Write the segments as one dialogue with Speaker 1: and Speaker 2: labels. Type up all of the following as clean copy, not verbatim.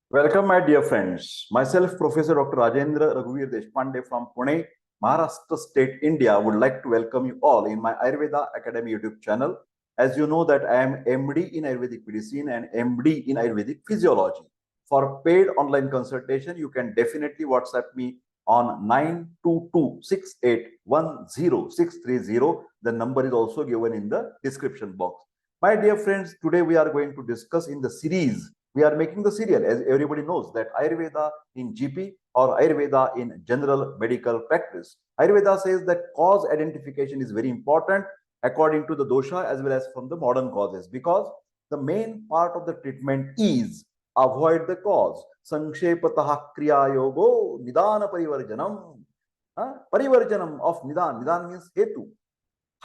Speaker 1: Welcome, my dear friends. Myself, Professor Dr. Rajendra Raghuvir Deshpande from Pune, Maharashtra State, India, would like to welcome you all in my Ayurveda Academy YouTube channel. As you know that I am MD in Ayurvedic medicine and MD in Ayurvedic physiology. For paid online consultation, you can definitely WhatsApp me on 92268106330. The number is also given in the description box. My dear friends, today we are going to discuss in the series. We are making the serial, as everybody knows, that Ayurveda in GP or Ayurveda in general medical practice. Ayurveda says that cause identification is very important according to the dosha as well as from the modern causes, because the main part of the treatment is avoid the cause. Sankshepatah kriya yogo nidana parivarjanam. Parivarjanam of nidan. Nidan means hetu.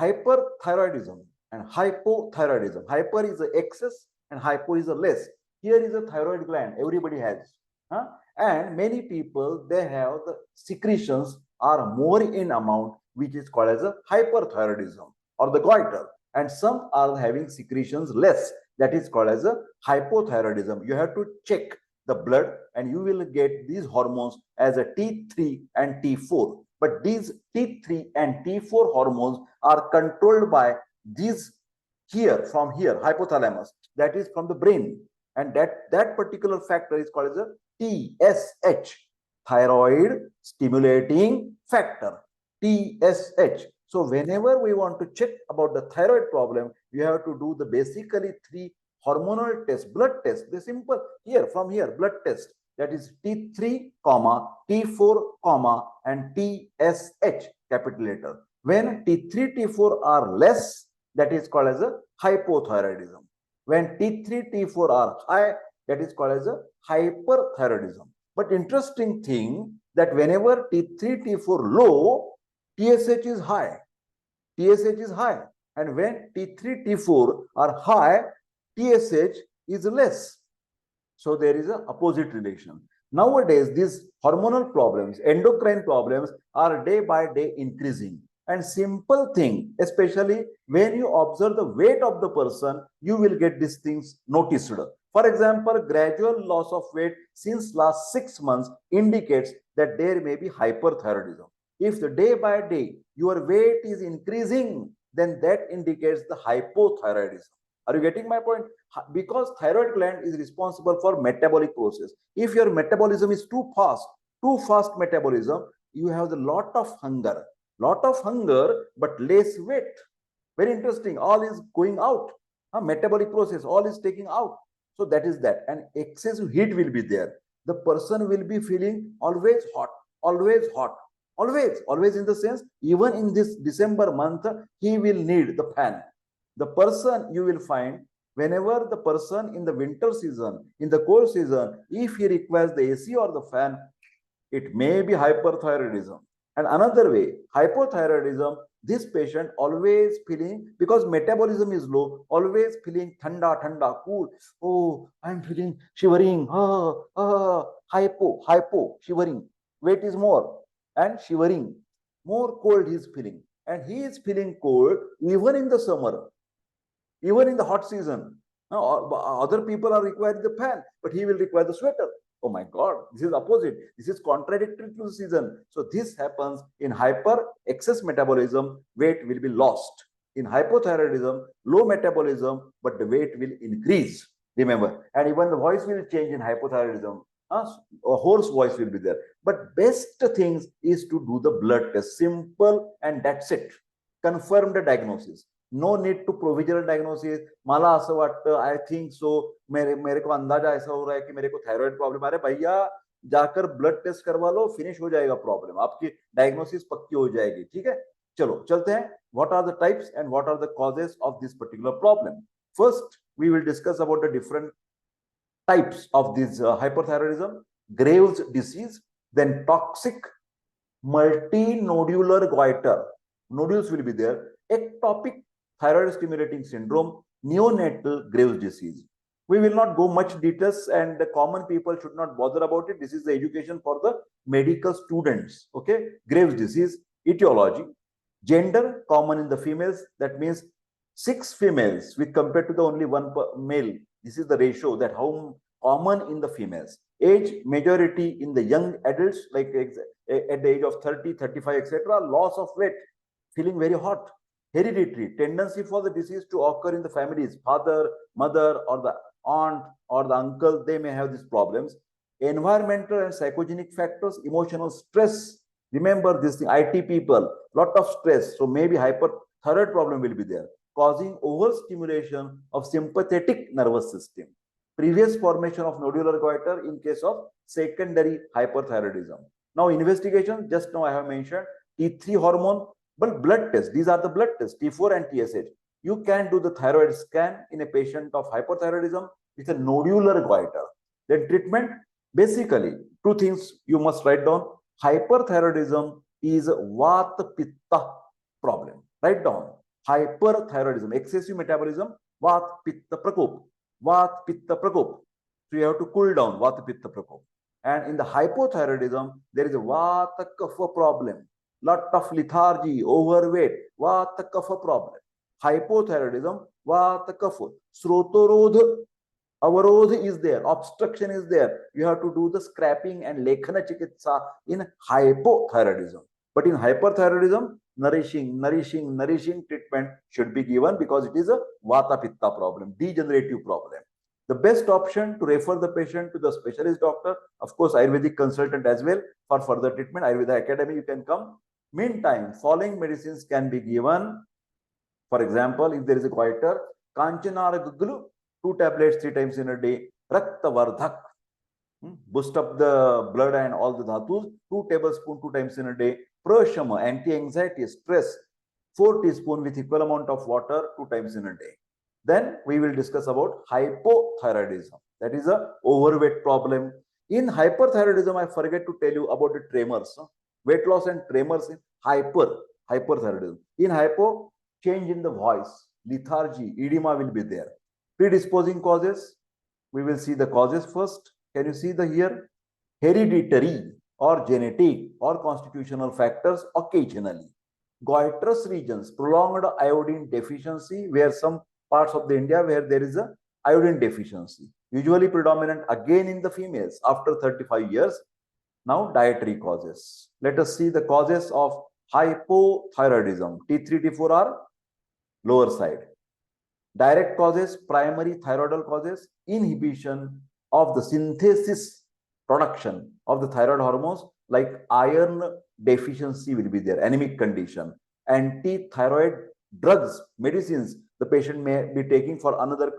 Speaker 1: Hyperthyroidism and hypothyroidism. Hyper is a excess and hypo is a less. Here is a thyroid gland, everybody has. And many people, they have the secretions are more in amount, which is called as a hyperthyroidism or the goiter. And some are having secretions less, that is called as a hypothyroidism. You have to check the blood and you will get these hormones as a T3 and T4. But these T3 and T4 hormones are controlled by these from here, hypothalamus, that is from the brain. And that particular factor is called as a TSH, thyroid stimulating factor, TSH. So whenever we want to check about the thyroid problem, you have to do the basically 3 hormonal tests, blood tests. The simple here from here, blood test, that is T3, T4, and TSH, capital letter. When T3, T4 are less, that is called as a hypothyroidism. When T3, T4 are high, that is called as a hyperthyroidism. But interesting thing that whenever T3, T4 low, TSH is high. TSH is high. And when T3, T4 are high, TSH is less. So there is an opposite relation. Nowadays, these hormonal problems, endocrine problems are day by day increasing. And simple thing, especially when you observe the weight of the person, you will get these things noticed. For example, gradual loss of weight since last 6 months indicates that there may be hyperthyroidism. If the day by day your weight is increasing, then that indicates the hypothyroidism. Are you getting my point? Because thyroid gland is responsible for metabolic process. If your metabolism is too fast metabolism, you have a lot of hunger, but less weight. Very interesting. All is going out. Metabolic process, all is taking out. So that is that. And excessive heat will be there. The person will be feeling always hot, always in the sense, even in this December month, he will need the fan. The person you will find, whenever the person in the winter season, in the cold season, if he requires the AC or the fan, it may be hyperthyroidism. And another way, hypothyroidism, this patient always feeling, because metabolism is low, always feeling thanda, cool. Oh, I'm feeling shivering. Hypo, shivering. Weight is more and shivering. More cold he is feeling. And he is feeling cold even in the summer, even in the hot season. Now, other people are requiring the fan, but he will require the sweater. Oh my God, this is opposite. This is contradictory to the season. So this happens in excess metabolism, weight will be lost. In hypothyroidism, low metabolism, but the weight will increase. Remember, and even the voice will change in hypothyroidism. A hoarse voice will be there. But best things is to do the blood test. Simple, and that's it. Confirm the diagnosis. No need to provisional diagnosis. मला असं वाटतं, I think so, मेरे को अंदाजा ऐसा हो रहा है कि मेरे को थायराइड प्रॉब्लम. अरे भैया, जाकर ब्लड टेस्ट करवा लो, फिनिश हो जाएगा प्रॉब्लम, आपकी डायग्नोसिस पक्की हो जाएगी. ठीक है, चलो चलते हैं. What are the types and what are the causes of this particular problem? First we will discuss about the different types of this hyperthyroidism. Graves' disease, then toxic multinodular goiter, nodules will be there. Ectopic thyroid stimulating syndrome, neonatal Graves' disease. We will not go much details, and the common people should not bother about it. This is the education for the medical students. Okay, Graves' disease, etiology, gender, common in the females. That means 6 females with compared to the only 1 male. This is the ratio that how common in the females. Age majority in the young adults, like at the age of 30, 35, etc. Loss of weight, feeling very hot. Hereditary, tendency for the disease to occur in the families, father, mother, or the aunt or the uncle, they may have these problems. Environmental and psychogenic factors, emotional stress. Remember this thing, IT people, lot of stress. So maybe hyperthyroid problem will be there, causing overstimulation of sympathetic nervous system. Previous formation of nodular goiter in case of secondary hyperthyroidism. Now investigation, just now I have mentioned T3 hormone, but blood tests, these are the blood tests, T4 and TSH. You can do the thyroid scan in a patient of hyperthyroidism with a nodular goiter. Then treatment, basically, two things you must write down. Hyperthyroidism is Vata Pitta problem. Write down. Hyperthyroidism, excessive metabolism, Vata Pitta Prakop. Vata Pitta Prakop. So you have to cool down Vata Pitta Prakop. And in the hypothyroidism, there is a Vata Kapha problem. Lot of lethargy, overweight, Vata Kapha problem. Hypothyroidism, Vata Kapha. Srotorodha, avarodh is there, obstruction is there. You have to do the scrapping and lekhana chikitsa in hypothyroidism. But in hyperthyroidism, nourishing treatment should be given because it is a Vata Pitta problem, degenerative problem. The best option to refer the patient to the specialist doctor, of course, Ayurvedic consultant as well for further treatment. Ayurveda Academy, you can come. Meantime, following medicines can be given. For example, if there is a goiter, Kanchanara Guglu, 2 tablets 3 times in a day. Rakta Vardhak, boost up the blood and all the dhatus, 2 tablespoons 2 times in a day. Prashama, anti-anxiety, stress, 4 teaspoons with equal amount of water 2 times in a day. Then we will discuss about hypothyroidism. That is a overweight problem. In hyperthyroidism, I forget to tell you about the tremors. Weight loss and tremors in hyperthyroidism. In hypo, change in the voice, lethargy, edema will be there. Predisposing causes, we will see the causes first. Can you see the here? Hereditary or genetic or constitutional factors occasionally. Goitrous regions, prolonged iodine deficiency, where some parts of the India where there is a iodine deficiency, usually predominant again in the females after 35 years. Now dietary causes. Let us see the causes of hypothyroidism. T3, T4 are lower side. Direct causes, primary thyroidal causes, inhibition of the synthesis production of the thyroid hormones, like iron deficiency will be there, anemic condition. Anti-thyroid drugs, medicines, the patient may be taking for another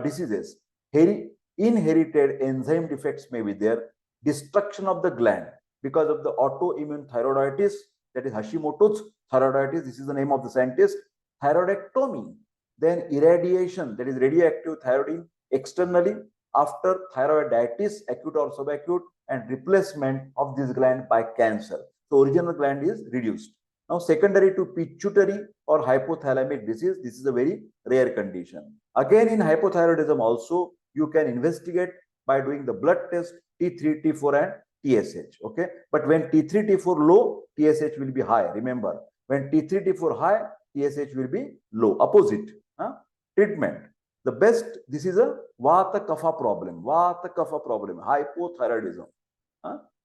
Speaker 1: diseases. Inherited enzyme defects may be there. Destruction of the gland because of the autoimmune thyroiditis, that is Hashimoto's thyroiditis, this is the name of the scientist. Thyroidectomy, then irradiation, that is radioactive thyroid externally after thyroiditis, acute or subacute, and replacement of this gland by cancer. So original gland is reduced. Now secondary to pituitary or hypothalamic disease, this is a very rare condition. Again in hypothyroidism also, you can investigate by doing the blood test T3, T4 and TSH. Okay, but when T3, T4 low, TSH will be high. Remember, when T3, T4 high, TSH will be low. Opposite. Treatment. The best, this is a Vata Kapha problem, hypothyroidism.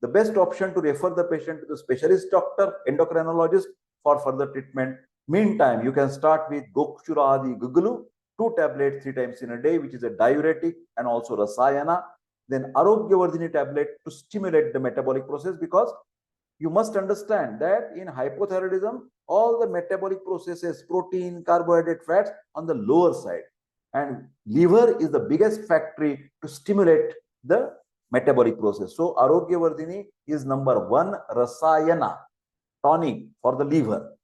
Speaker 1: The best option to refer the patient to the specialist doctor, endocrinologist for further treatment. Meantime, you can start with Gokshuradi Gugulu, 2 tablets 3 times in a day, which is a diuretic and also Rasayana. Then Arogyavardhini tablet to stimulate the metabolic process, because you must understand that in hypothyroidism, all the metabolic processes, protein, carbohydrate, fats on the lower side. And liver is the biggest factory to stimulate the metabolic process. So Arogyavardhini is number 1 Rasayana, tonic for the liver.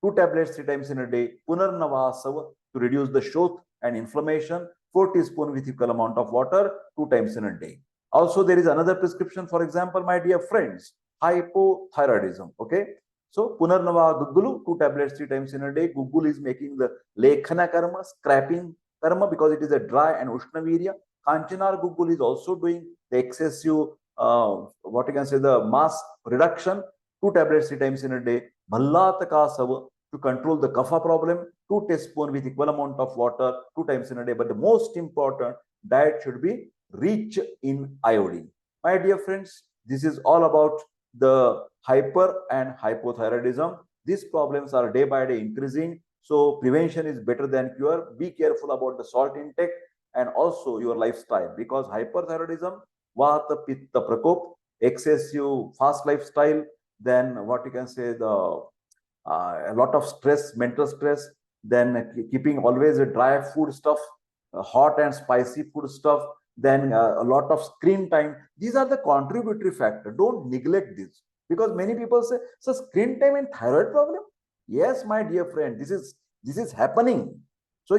Speaker 1: 2 tablets 3 times in a day. Punarnavasav to reduce the shoth and inflammation. 4 teaspoons with equal amount of water 2 times in a day. Also, there is another prescription, for example, my dear friends, hypothyroidism. Okay. So Punarnava Gugulu, 2 tablets 3 times in a day. Gugul is making the lekhana karma, scrapping karma, because it is a dry and ushnavirya. Kanchanar Gugul is also doing the excessive, what you can say, the mass reduction. 2 tablets 3 times in a day. Bhallataka Sava to control the kapha problem. 2 teaspoons with equal amount of water 2 times in a day. But the most important, diet should be rich in iodine. My dear friends, this is all about the hyper and hypothyroidism. These problems are day by day increasing. So prevention is better than cure. Be careful about the salt intake and also your lifestyle, because hyperthyroidism, vata pitta prakop, excessive fast lifestyle, then what you can say, the a lot of stress, mental stress, then keeping always a dry food stuff, hot and spicy food stuff, then a lot of screen time. These are the contributory factor. Don't neglect this, because many people say, so screen time and thyroid problem. Yes, my dear friend, this is happening. So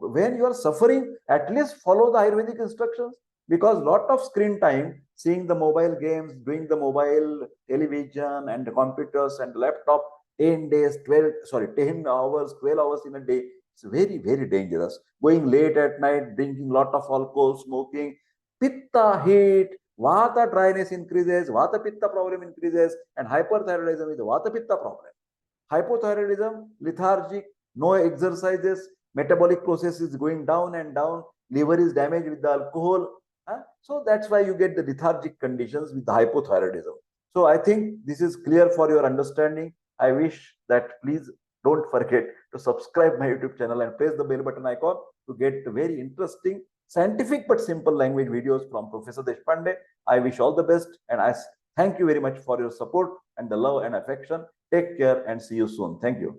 Speaker 1: when you are suffering, at least follow the Ayurvedic instructions, because lot of screen time, seeing the mobile games, doing the mobile television and the computers and laptop, 10 days, 12, sorry, 10 hours, 12 hours in a day. It's very, very dangerous. Going late at night, drinking lot of alcohol, smoking, pitta heat, vata dryness increases, vata pitta problem increases, and hyperthyroidism is a vata pitta problem. Hypothyroidism, lethargic, no exercises, metabolic process is going down and down, liver is damaged with the alcohol. So that's why you get the lethargic conditions with the hypothyroidism. So I think this is clear for your understanding. I wish that please don't forget to subscribe my YouTube channel and press the bell button icon to get very interesting, scientific but simple language videos from Professor Deshpande. I wish all the best, and I thank you very much for your support and the love and affection. Take care and see you soon. Thank you.